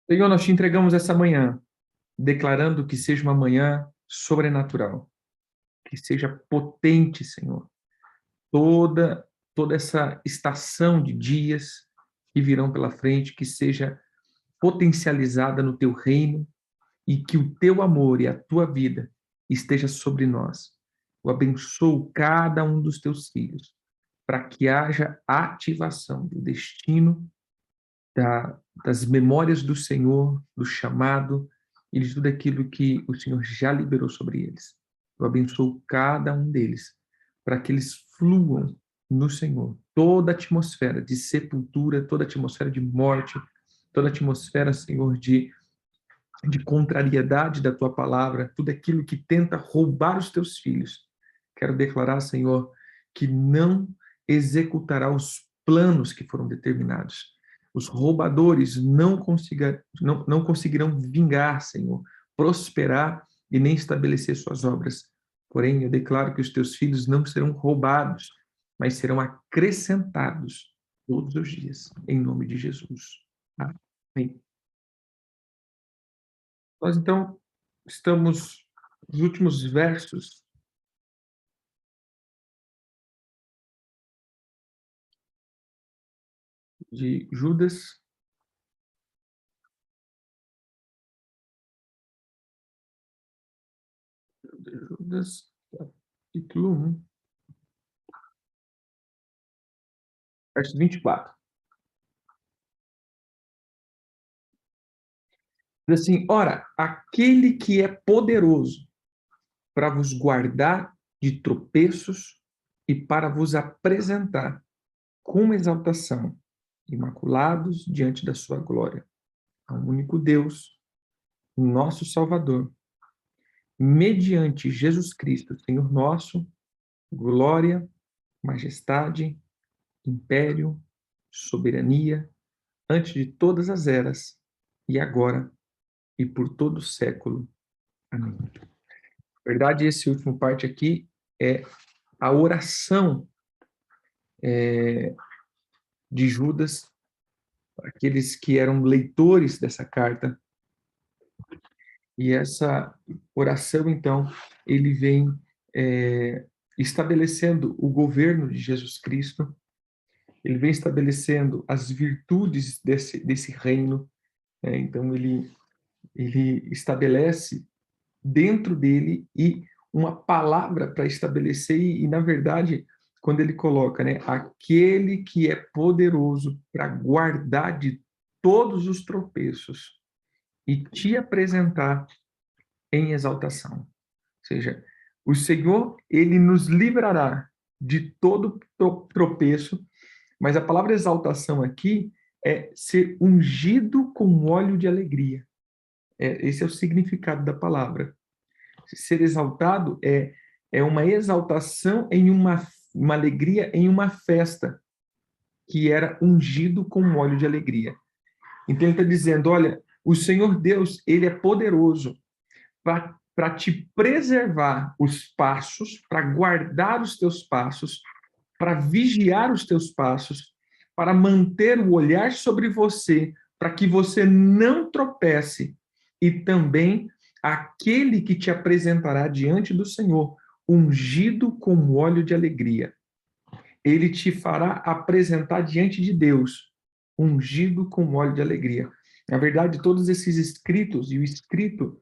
Senhor, nós te entregamos essa manhã, declarando que seja uma manhã sobrenatural, que seja potente, Senhor. Toda essa estação de dias que virão pela frente, que seja potencializada no teu reino e que o teu amor e a tua vida esteja sobre nós. Eu abençoo cada um dos teus filhos, para que haja ativação do destino, das memórias do Senhor, do chamado e de tudo aquilo que o Senhor já liberou sobre eles. Eu abençoo cada um deles, para que eles fluam no Senhor. Toda a atmosfera de sepultura, toda a atmosfera de morte, toda a atmosfera, Senhor, de contrariedade da tua palavra, tudo aquilo que tenta roubar os teus filhos. Quero declarar, Senhor, que não executará os planos que foram determinados. Os roubadores não conseguirão vingar, Senhor, prosperar e nem estabelecer suas obras. Porém, eu declaro que os teus filhos não serão roubados, mas serão acrescentados todos os dias, em nome de Jesus. Amém. Nós, então, estamos nos últimos versos de Judas, capítulo 1, verso 24. Diz assim: ora, aquele que é poderoso para vos guardar de tropeços e para vos apresentar com exaltação, imaculados diante da sua glória, ao único Deus, nosso Salvador, mediante Jesus Cristo, Senhor nosso, glória, majestade, império, soberania, antes de todas as eras, e agora e por todo o século. Amém. Na verdade, esse último parte aqui é a oração de Judas, aqueles que eram leitores dessa carta. E essa oração, então, ele vem estabelecendo o governo de Jesus Cristo, ele vem estabelecendo as virtudes desse reino, né? Então, ele estabelece dentro dele e uma palavra para estabelecer, na verdade, quando ele coloca, né, aquele que é poderoso para guardar de todos os tropeços e te apresentar em exaltação. Ou seja, o Senhor, ele nos livrará de todo tropeço, mas a palavra exaltação aqui é ser ungido com óleo de alegria. Esse é o significado da palavra. Ser exaltado é uma exaltação em uma alegria em uma festa que era ungido com óleo de alegria. Então ele está dizendo, olha, o Senhor Deus, ele é poderoso para te preservar os passos, para guardar os teus passos, para vigiar os teus passos, para manter o olhar sobre você, para que você não tropece, e também aquele que te apresentará diante do Senhor, ungido com óleo de alegria. Ele te fará apresentar diante de Deus, ungido com óleo de alegria. Na verdade, todos esses escritos, e o escrito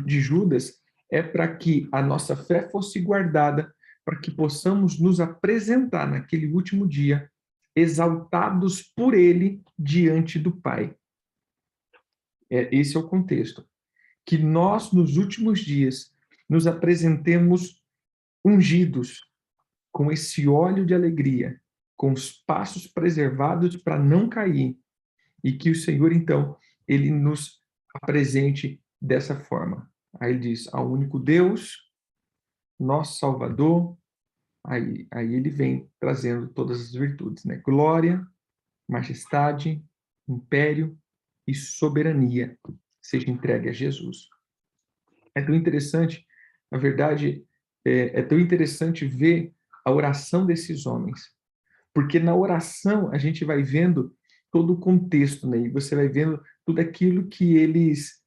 de Judas, é para que a nossa fé fosse guardada, para que possamos nos apresentar naquele último dia, exaltados por ele diante do Pai. Esse é o contexto. Que nós, nos últimos dias, nos apresentemos ungidos, com esse óleo de alegria, com os passos preservados para não cair, e que o Senhor, então, ele nos apresente dessa forma. Aí ele diz, ao único Deus, nosso Salvador, aí ele vem trazendo todas as virtudes, né? Glória, majestade, império e soberania seja entregue a Jesus. É tão interessante, na verdade, é tão interessante ver a oração desses homens, porque na oração a gente vai vendo todo o contexto, né? E você vai vendo tudo aquilo que eles,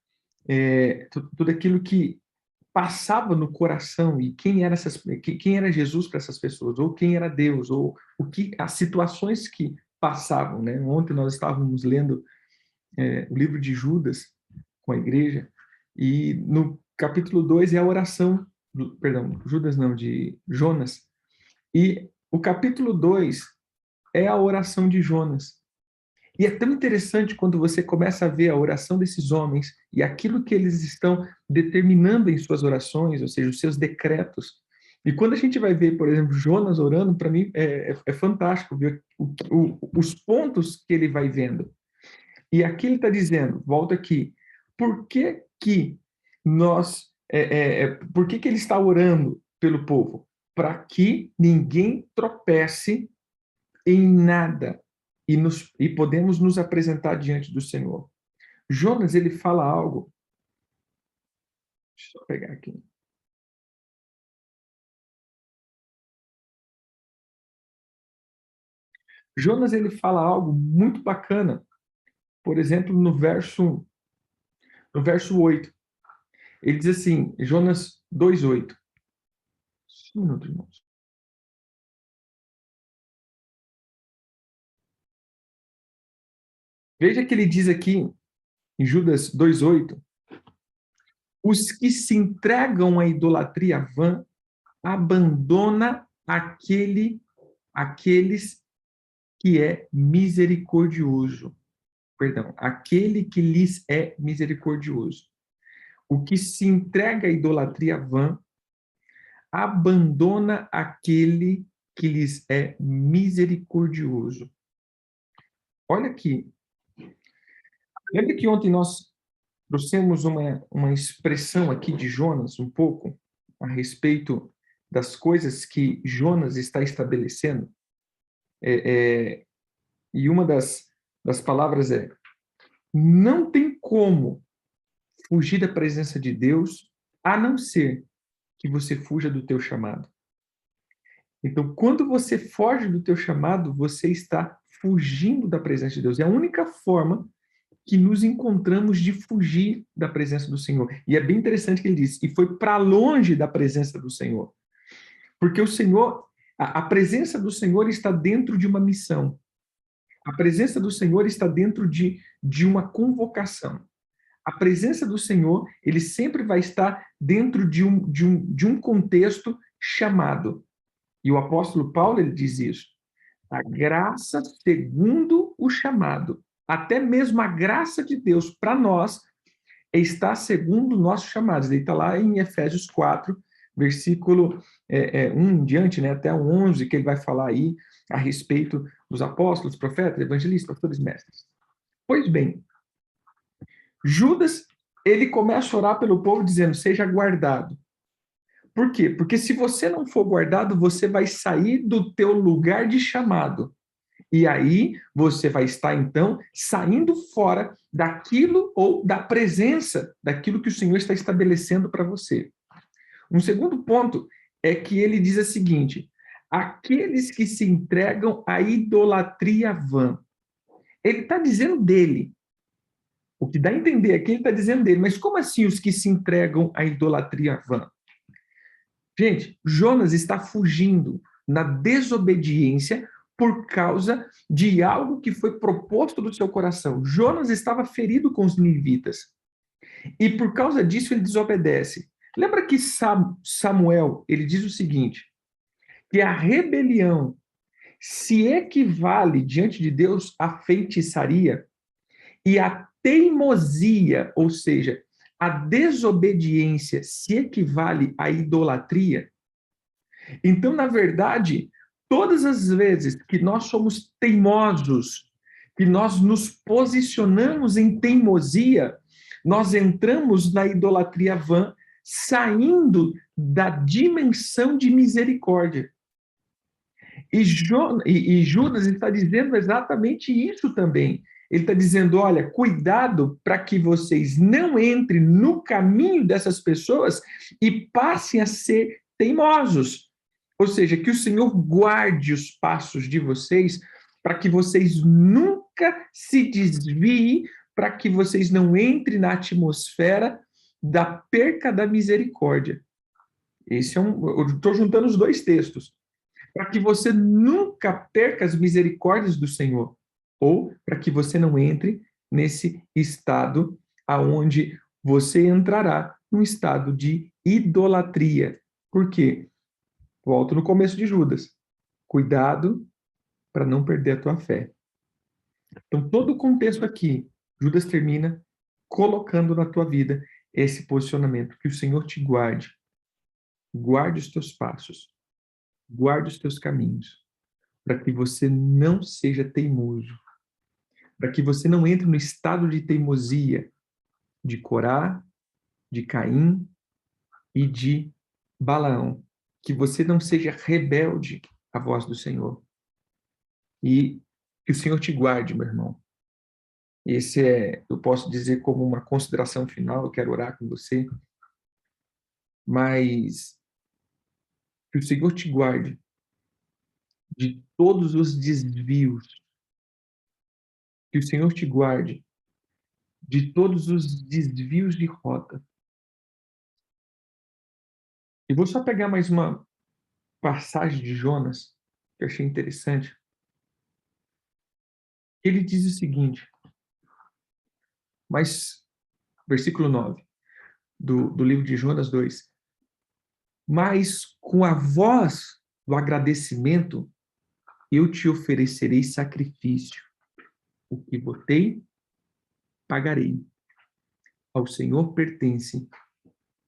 tudo aquilo que passava no coração e quem era Jesus para essas pessoas, ou quem era Deus, ou as situações que passavam, né? Ontem nós estávamos lendo o livro de Judas com a igreja, e no capítulo 2 é a oração, perdão, Judas não, de Jonas, e o capítulo 2 é a oração de Jonas. E é tão interessante quando você começa a ver a oração desses homens e aquilo que eles estão determinando em suas orações, ou seja, os seus decretos. E quando a gente vai ver, por exemplo, Jonas orando, para mim é fantástico ver os pontos que ele vai vendo. E aqui ele está dizendo, volta aqui, por que que por que que ele está orando pelo povo? Para que ninguém tropece em nada e podemos nos apresentar diante do Senhor. Jonas, ele fala algo, deixa eu pegar aqui. Jonas, ele fala algo muito bacana, por exemplo, no verso 8. Ele diz assim, Jonas 2:8. Um minuto, irmãos. Veja que ele diz aqui, em Judas 2:8, os que se entregam à idolatria vã abandona aqueles que é misericordioso. Perdão, aquele que lhes é misericordioso. O que se entrega à idolatria vã abandona aquele que lhes é misericordioso. Olha aqui. Lembra que ontem nós trouxemos uma expressão aqui de Jonas, um pouco, a respeito das coisas que Jonas está estabelecendo? E uma das palavras é: não tem como fugir da presença de Deus, a não ser que você fuja do teu chamado. Então, quando você foge do teu chamado, você está fugindo da presença de Deus. É a única forma que nos encontramos de fugir da presença do Senhor. E é bem interessante que ele diz, e foi para longe da presença do Senhor. Porque o Senhor, a presença do Senhor está dentro de uma missão. A presença do Senhor está dentro de uma convocação. A presença do Senhor, ele sempre vai estar dentro de um contexto chamado. E o apóstolo Paulo, ele diz isso. A graça segundo o chamado. Até mesmo a graça de Deus para nós está segundo o nosso chamado. Ele está lá em Efésios 4, versículo 1 em diante, né, até o 11, que ele vai falar aí a respeito dos apóstolos, profetas, evangelistas, pastores, mestres. Pois bem, Judas, ele começa a orar pelo povo dizendo, seja guardado. Por quê? Porque se você não for guardado, você vai sair do teu lugar de chamado. E aí você vai estar, então, saindo fora daquilo ou da presença daquilo que o Senhor está estabelecendo para você. Um segundo ponto é que ele diz o seguinte, aqueles que se entregam à idolatria vã. Ele está dizendo dele. O que dá a entender aqui, ele está dizendo dele. Mas como assim os que se entregam à idolatria vã? Gente, Jonas está fugindo na desobediência por causa de algo que foi proposto do seu coração. Jonas estava ferido com os ninivitas. E por causa disso ele desobedece. Lembra que Samuel, ele diz o seguinte, que a rebelião se equivale diante de Deus à feitiçaria e a teimosia, ou seja, a desobediência se equivale à idolatria. Então, na verdade, todas as vezes que nós somos teimosos, que nós nos posicionamos em teimosia, nós entramos na idolatria vã, saindo da dimensão de misericórdia. E Judas está dizendo exatamente isso também. Ele está dizendo, olha, cuidado para que vocês não entrem no caminho dessas pessoas e passem a ser teimosos. Ou seja, que o Senhor guarde os passos de vocês para que vocês nunca se desviem para que vocês não entrem na atmosfera da perca da misericórdia. Esse é eu estou juntando os dois textos. Para que você nunca perca as misericórdias do Senhor, ou para que você não entre nesse estado aonde você entrará num estado de idolatria. Por quê? Volto no começo de Judas. Cuidado para não perder a tua fé. Então, todo o contexto aqui, Judas termina colocando na tua vida esse posicionamento. Que o Senhor te guarde. Guarde os teus passos. Guarde os teus caminhos. Para que você não seja teimoso. Para que você não entre no estado de teimosia de Corá, de Caim e de Balaão. Que você não seja rebelde à voz do Senhor. E que o Senhor te guarde, meu irmão. Esse eu posso dizer como uma consideração final, eu quero orar com você, mas que o Senhor te guarde de todos os desvios, que o Senhor te guarde de todos os desvios de rota. E vou só pegar mais uma passagem de Jonas, que eu achei interessante. Ele diz o seguinte, mas, versículo 9, do livro de Jonas 2, mas com a voz do agradecimento eu te oferecerei sacrifício. O que votei, pagarei. Ao Senhor pertence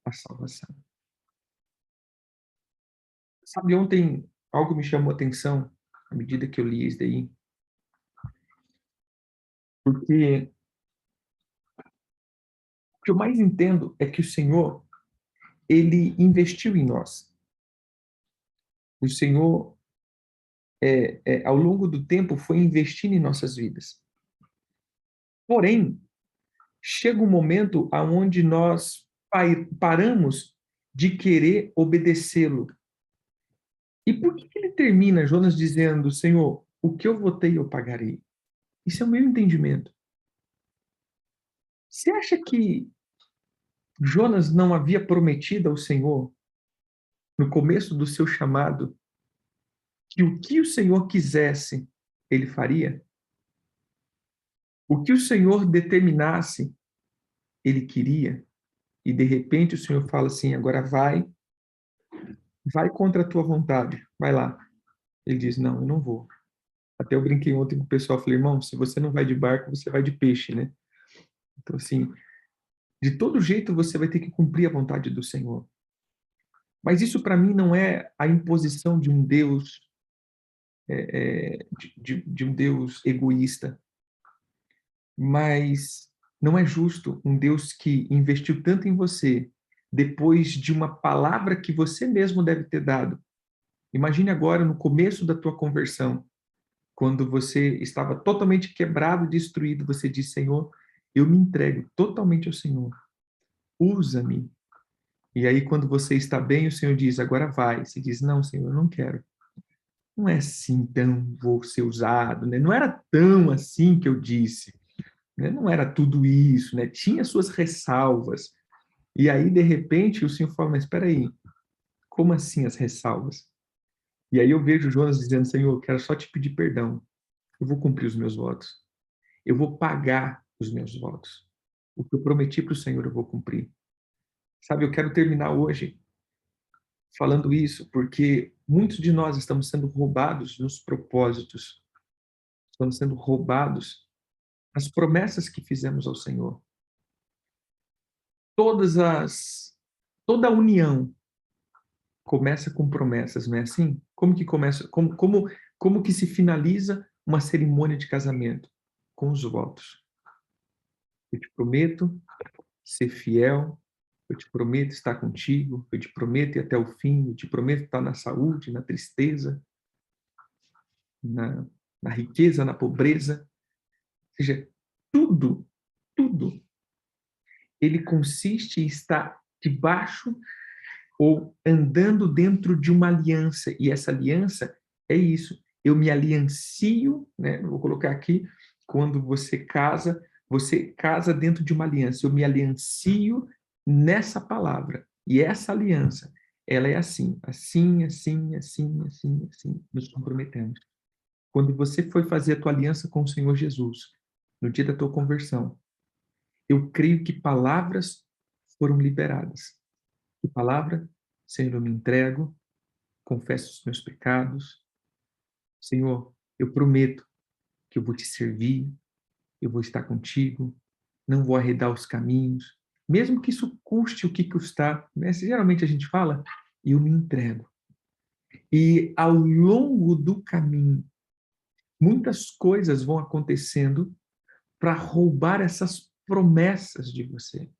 a salvação. Sabe, ontem algo me chamou a atenção à medida que eu li isso daí. Porque o que eu mais entendo é que o Senhor, ele investiu em nós. O Senhor, ao longo do tempo, foi investindo em nossas vidas. Porém, chega um momento aonde nós paramos de querer obedecê-lo. E por que ele termina, Jonas, dizendo, Senhor, o que eu votei eu pagarei? Isso é o meu entendimento. Você acha que Jonas não havia prometido ao Senhor, no começo do seu chamado, que o que o Senhor quisesse, ele faria? O que o Senhor determinasse, ele queria? E de repente o Senhor fala assim, agora vai contra a tua vontade, vai lá. Ele diz, não, eu não vou. Até eu brinquei ontem com o pessoal, falei, irmão, se você não vai de barco, você vai de peixe, né? Então, assim, de todo jeito você vai ter que cumprir a vontade do Senhor. Mas isso para mim não é a imposição de um Deus, de um Deus egoísta. Mas não é justo um Deus que investiu tanto em você, depois de uma palavra que você mesmo deve ter dado. Imagine agora no começo da tua conversão, quando você estava totalmente quebrado, destruído, você diz, Senhor, eu me entrego totalmente ao Senhor. Usa-me. E aí, quando você está bem, o Senhor diz, agora vai. Você diz, não, Senhor, eu não quero. Não é assim tão vou ser usado, né? Não era tão assim que eu disse, né? Não era tudo isso, né? Tinha suas ressalvas. E aí, de repente, o Senhor fala, mas espera aí, como assim as ressalvas? E aí eu vejo Jonas dizendo, Senhor, eu quero só te pedir perdão. Eu vou cumprir os meus votos. Eu vou pagar os meus votos. O que eu prometi para o Senhor, eu vou cumprir. Sabe, eu quero terminar hoje falando isso, porque muitos de nós estamos sendo roubados nos propósitos, estamos sendo roubados nas promessas que fizemos ao Senhor. Toda a união começa com promessas, não é assim? Como que começa? Como que se finaliza uma cerimônia de casamento? Com os votos. Eu te prometo ser fiel, eu te prometo estar contigo, eu te prometo ir até o fim, eu te prometo estar na saúde, na tristeza, na riqueza, na pobreza. Ou seja, tudo, ele consiste em estar debaixo ou andando dentro de uma aliança. E essa aliança é isso. Eu me aliancio, né? Eu vou colocar aqui, quando você casa, Você casa dentro de uma aliança. Eu me aliancio nessa palavra. E essa aliança, ela é assim, assim, assim, assim, assim, assim. Nos comprometemos. Quando você foi fazer a tua aliança com o Senhor Jesus, no dia da tua conversão, eu creio que palavras foram liberadas. Que palavra? Senhor, eu me entrego, confesso os meus pecados. Senhor, eu prometo que eu vou te servir, eu vou estar contigo, não vou arredar os caminhos, mesmo que isso custe o que custar, né? Geralmente a gente fala, eu me entrego. E ao longo do caminho, muitas coisas vão acontecendo para roubar essas promessas de você.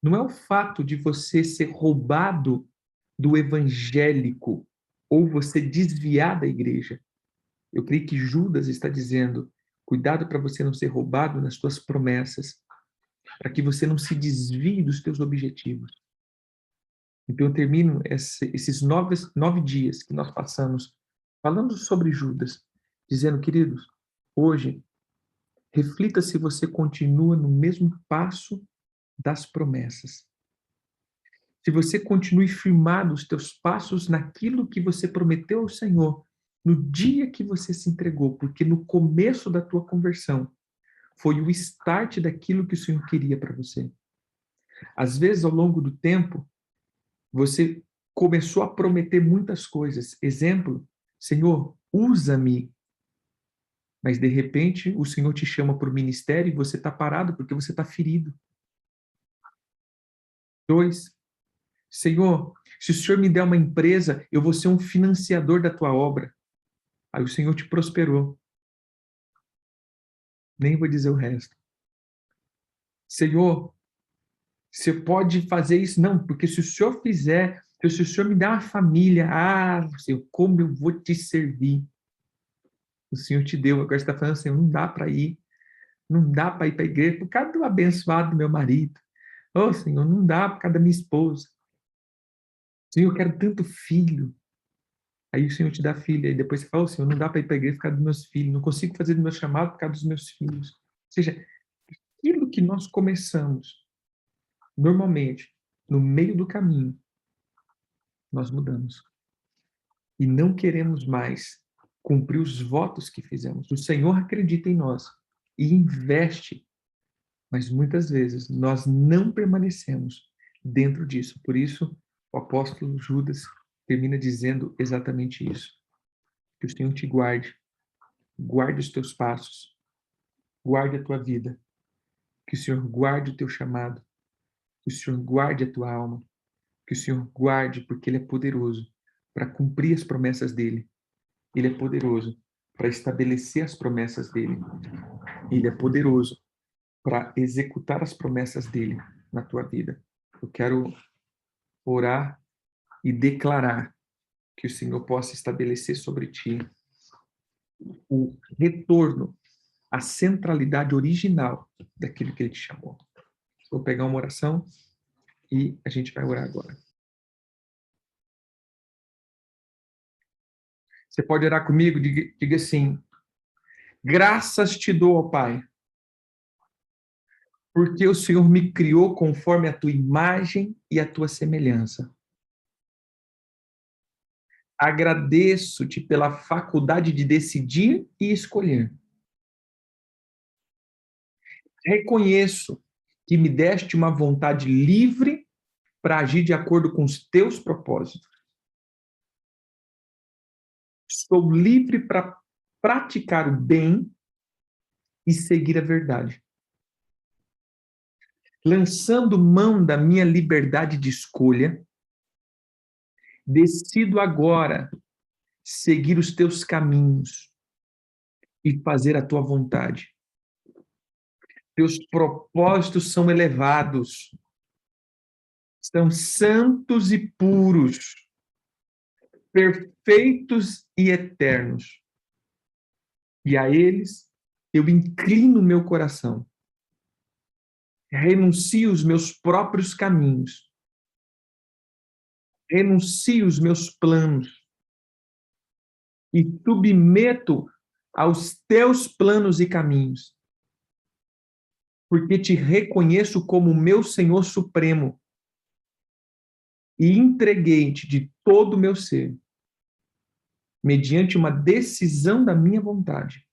Não é o fato de você ser roubado do evangélico ou você desviar da igreja. Eu creio que Judas está dizendo: cuidado para você não ser roubado nas suas promessas, para que você não se desvie dos teus objetivos. Então eu termino esses 9 dias que nós passamos falando sobre Judas, dizendo, queridos, hoje, reflita se você continua no mesmo passo das promessas. Se você continue firmado os teus passos naquilo que você prometeu ao Senhor no dia que você se entregou, porque no começo da tua conversão foi o start daquilo que o Senhor queria para você. Às vezes, ao longo do tempo, você começou a prometer muitas coisas. Exemplo, Senhor, usa-me. Mas, de repente, o Senhor te chama para o ministério e você está parado porque você está ferido. 2, Senhor, se o Senhor me der uma empresa, eu vou ser um financiador da tua obra. Aí o Senhor te prosperou. Nem vou dizer o resto. Senhor, você pode fazer isso? Não, porque se o Senhor fizer, se o Senhor me der uma família, Senhor, como eu vou te servir? O Senhor te deu, agora você está falando assim, não dá para ir. Não dá para ir para a igreja por causa do abençoado do meu marido. Oh, Senhor, não dá por causa da minha esposa. Senhor, eu quero tanto filho. Aí o Senhor te dá filho. Aí depois você fala, oh, Senhor, não dá para ir para a igreja por causa dos meus filhos. Não consigo fazer do meu chamado por causa dos meus filhos. Ou seja, aquilo que nós começamos, normalmente, no meio do caminho, nós mudamos. E não queremos mais cumprir os votos que fizemos. O Senhor acredita em nós e investe, mas muitas vezes nós não permanecemos dentro disso. Por isso, o apóstolo Judas termina dizendo exatamente isso. Que o Senhor te guarde, guarde os teus passos, guarde a tua vida, que o Senhor guarde o teu chamado, que o Senhor guarde a tua alma, que o Senhor guarde, porque Ele é poderoso para cumprir as promessas dEle. Ele é poderoso para estabelecer as promessas dEle. Ele é poderoso para executar as promessas dEle na tua vida. Eu quero orar e declarar que o Senhor possa estabelecer sobre ti o retorno à centralidade original daquilo que Ele te chamou. Vou pegar uma oração e a gente vai orar agora. Você pode orar comigo? Diga assim: graças te dou, ó Pai, porque o Senhor me criou conforme a tua imagem e a tua semelhança. Agradeço-te pela faculdade de decidir e escolher. Reconheço que me deste uma vontade livre para agir de acordo com os teus propósitos. Estou livre para praticar o bem e seguir a verdade. Lançando mão da minha liberdade de escolha, decido agora seguir os teus caminhos e fazer a tua vontade. Teus propósitos são elevados, são santos e puros, perfeitos e eternos. E a eles eu inclino meu coração. Renuncio os meus próprios caminhos. Renuncio os meus planos. E submeto aos teus planos e caminhos. porque te reconheço como meu Senhor Supremo e entreguei-te de todo o meu ser, mediante uma decisão da minha vontade.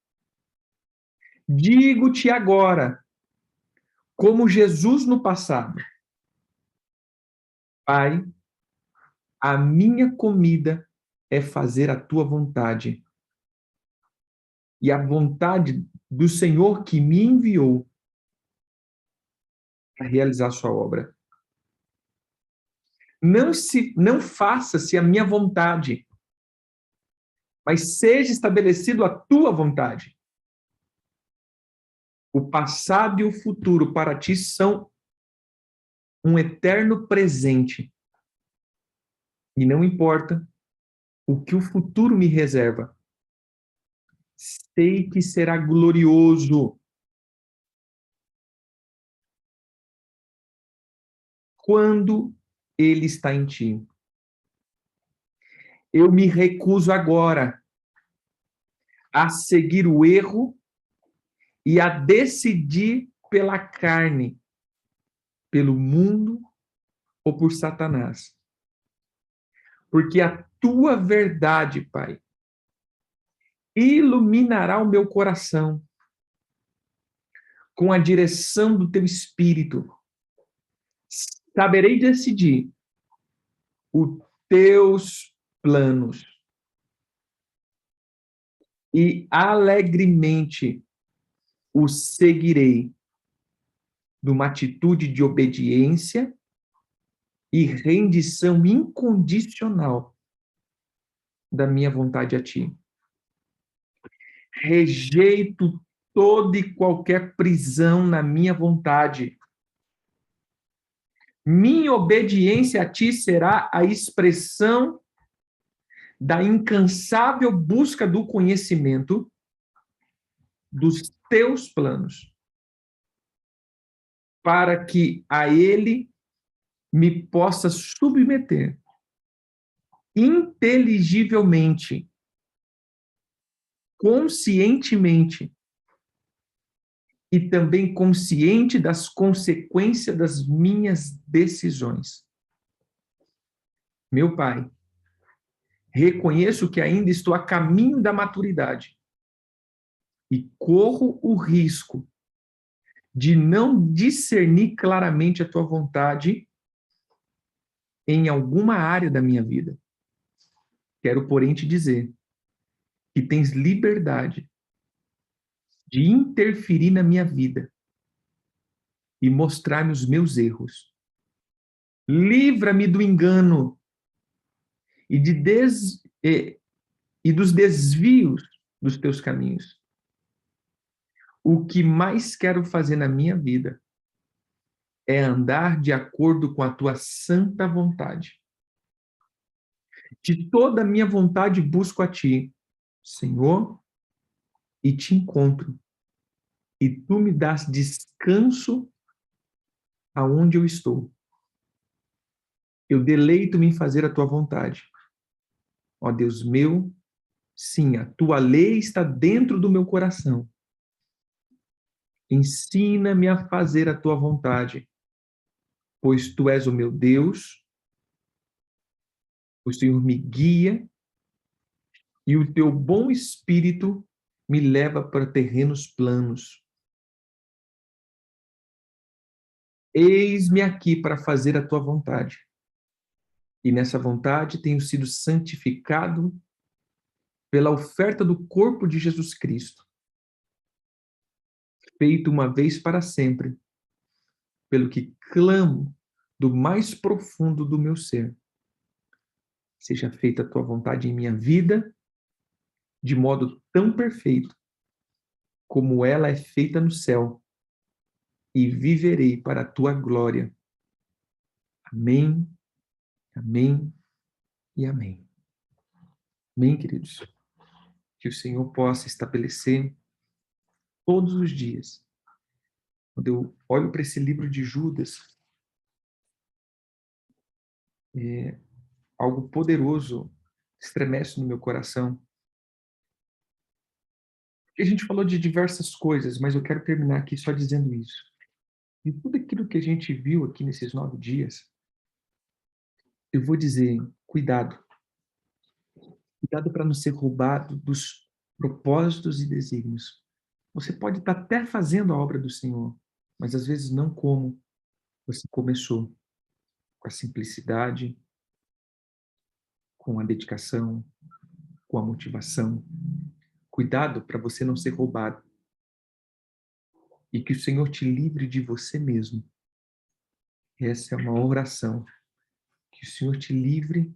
Digo-te agora, como Jesus no passado, Pai, a minha comida é fazer a tua vontade. E a vontade do Senhor que me enviou a realizar sua obra. Não faça-se a minha vontade, mas seja estabelecido a tua vontade. O passado e o futuro para ti são um eterno presente. E não importa o que o futuro me reserva. Sei que será glorioso quando ele está em ti. Eu me recuso agora a seguir o erro e a decidir pela carne, pelo mundo ou por Satanás. Porque a tua verdade, Pai, iluminará o meu coração com a direção do teu espírito. Saberei decidir os teus planos e alegremente os seguirei numa atitude de obediência e rendição incondicional da minha vontade a ti. Rejeito toda e qualquer prisão na minha vontade. Minha obediência a ti será a expressão da incansável busca do conhecimento dos teus planos, para que a ele me possa submeter inteligivelmente, conscientemente e também consciente das consequências das minhas decisões. Meu Pai, reconheço que ainda estou a caminho da maturidade e corro o risco de não discernir claramente a tua vontade em alguma área da minha vida. Quero, porém, te dizer que tens liberdade de interferir na minha vida e mostrar-me os meus erros. Livra-me do engano e, e dos desvios dos teus caminhos. O que mais quero fazer na minha vida é andar de acordo com a tua santa vontade. De toda a minha vontade busco a ti, Senhor, e te encontro. E tu me dás descanso aonde eu estou. Eu deleito-me em fazer a tua vontade. Ó Deus meu, sim, a tua lei está dentro do meu coração. Ensina-me a fazer a tua vontade, pois tu és o meu Deus, o Senhor me guia e o teu bom espírito me leva para terrenos planos. Eis-me aqui para fazer a tua vontade. E nessa vontade tenho sido santificado pela oferta do corpo de Jesus Cristo, feito uma vez para sempre, pelo que clamo do mais profundo do meu ser. Seja feita a tua vontade em minha vida, de modo tão perfeito, como ela é feita no céu, e viverei para a tua glória. Amém, amém e amém. Amém, queridos? Que o Senhor possa estabelecer todos os dias. Quando eu olho para esse livro de Judas, algo poderoso estremece no meu coração. A gente falou de diversas coisas, mas eu quero terminar aqui só dizendo isso. E tudo aquilo que a gente viu aqui nesses 9 dias, eu vou dizer, cuidado. Cuidado para não ser roubado dos propósitos e desígnios. Você pode estar até fazendo a obra do Senhor, mas às vezes não como você começou, com a simplicidade, com a dedicação, com a motivação. Cuidado para você não ser roubado. E que o Senhor te livre de você mesmo. Essa é uma oração. Que o Senhor te livre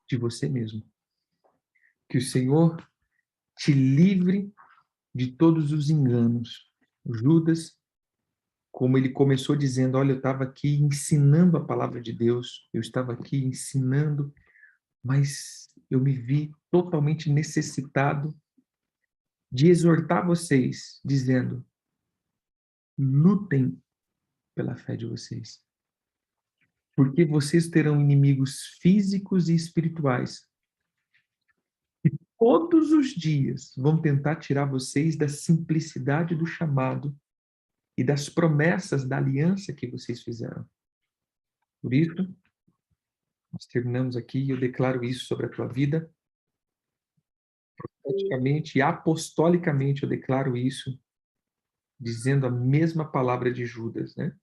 de você mesmo. Que o Senhor te livre de todos os enganos. Judas, como ele começou dizendo, olha, eu estava aqui ensinando a palavra de Deus, eu estava aqui ensinando, mas eu me vi totalmente necessitado de exortar vocês, dizendo, lutem pela fé de vocês. Porque vocês terão inimigos físicos e espirituais. E todos os dias vão tentar tirar vocês da simplicidade do chamado e das promessas da aliança que vocês fizeram. Por isso, nós terminamos aqui e eu declaro isso sobre a tua vida. Profeticamente e apostolicamente eu declaro isso, dizendo a mesma palavra de Judas, né?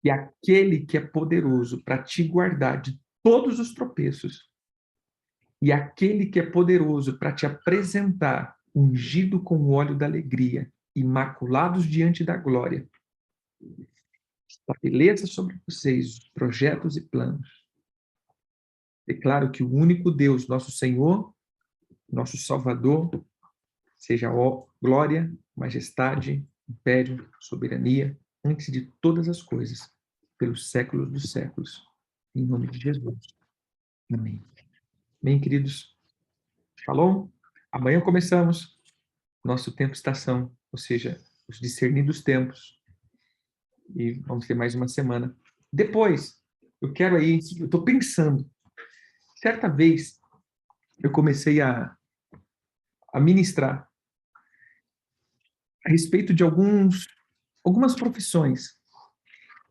E aquele que é poderoso para te guardar de todos os tropeços, e aquele que é poderoso para te apresentar ungido com o óleo da alegria, imaculados diante da glória, estabeleça sobre vocês os projetos e planos. Declaro que o único Deus, nosso Senhor, nosso Salvador, seja glória, majestade, império, soberania, antes de todas as coisas, pelos séculos dos séculos. Em nome de Jesus. Amém. Bem, queridos, shalom. Amanhã começamos nosso tempo estação, ou seja, os discernidos tempos. E vamos ter mais uma semana. Depois, eu estou pensando, certa vez eu comecei a ministrar a respeito de algumas profissões.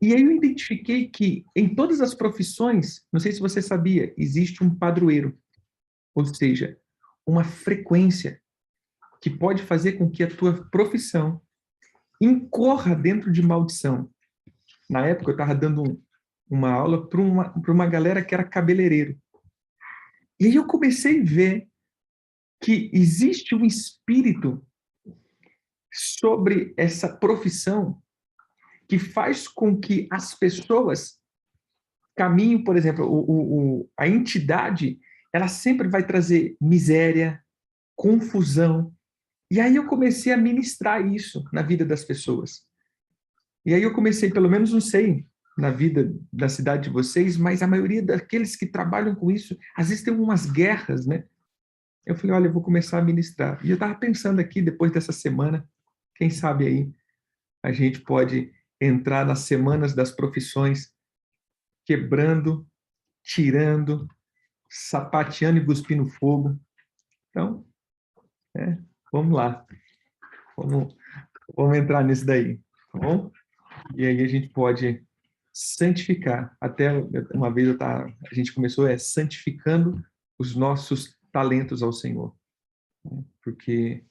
E aí eu identifiquei que em todas as profissões, não sei se você sabia, existe um padroeiro, ou seja, uma frequência que pode fazer com que a tua profissão incorra dentro de maldição. Na época eu estava dando uma aula para uma galera que era cabeleireiro. E aí eu comecei a ver que existe um espírito sobre essa profissão que faz com que as pessoas caminhem, por exemplo, a entidade, ela sempre vai trazer miséria, confusão. E aí eu comecei a ministrar isso na vida das pessoas. E aí eu comecei, pelo menos não sei, na vida da cidade de vocês, mas a maioria daqueles que trabalham com isso, às vezes tem umas guerras, né? Eu falei, olha, eu vou começar a ministrar. E eu estava pensando aqui, depois dessa semana, quem sabe aí a gente pode entrar nas semanas das profissões, quebrando, tirando, sapateando e cuspindo fogo. Então, vamos lá. Vamos entrar nisso daí, tá bom? E aí a gente pode santificar. Até uma vez a gente começou santificando os nossos talentos ao Senhor. Porque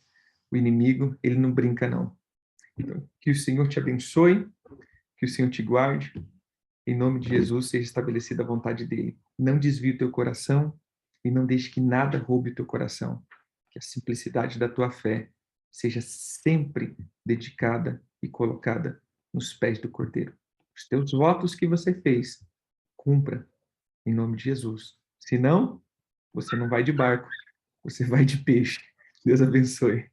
o inimigo, ele não brinca, não. Então, que o Senhor te abençoe, que o Senhor te guarde, em nome de Jesus seja estabelecida a vontade dele. Não desvie o teu coração e não deixe que nada roube o teu coração. Que a simplicidade da tua fé seja sempre dedicada e colocada nos pés do Cordeiro. Os teus votos que você fez, cumpra em nome de Jesus. Se não, você não vai de barco, você vai de peixe. Deus abençoe.